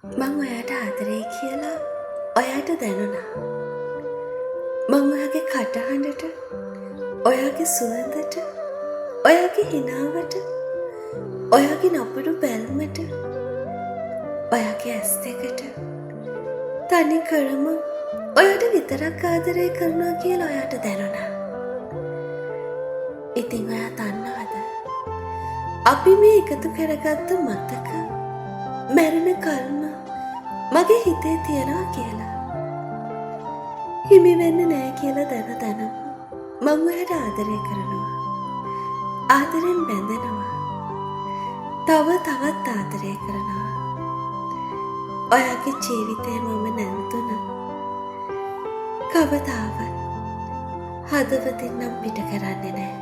මං ඔයාට ආදරේ කියලා ඔයාට දැනුණා. මං ඔයාගේ කටහඬට, ඔයාගේ සුවඳට, ඔයාගේ හිනාවට, ඔයාගේ නපුරු බැල්මට, ඔයාගේ ඇස් දෙකට තනි කරම ඔයාට විතරක් ආදරය කරනවා කියලා ඔයාට දැනුණා. ඉතින් ඔයා දන්නවද? අපි මේ එකතු කරගත්ත මතක මැරෙන කල්ම මගේ හිතේ තියනවා කියලා. හිමි වෙන්නේ නැහැ කියලා දැනම මම ඔයාට ආදරය කරනවා. ආදරෙන් බැඳෙනවා. තවත් ආදරය කරනවා. ඔයාගේ ජීවිතේ මම නැවතුණ කවදාවත් හදවතින් නම් පිට කරන්නේ නැහැ.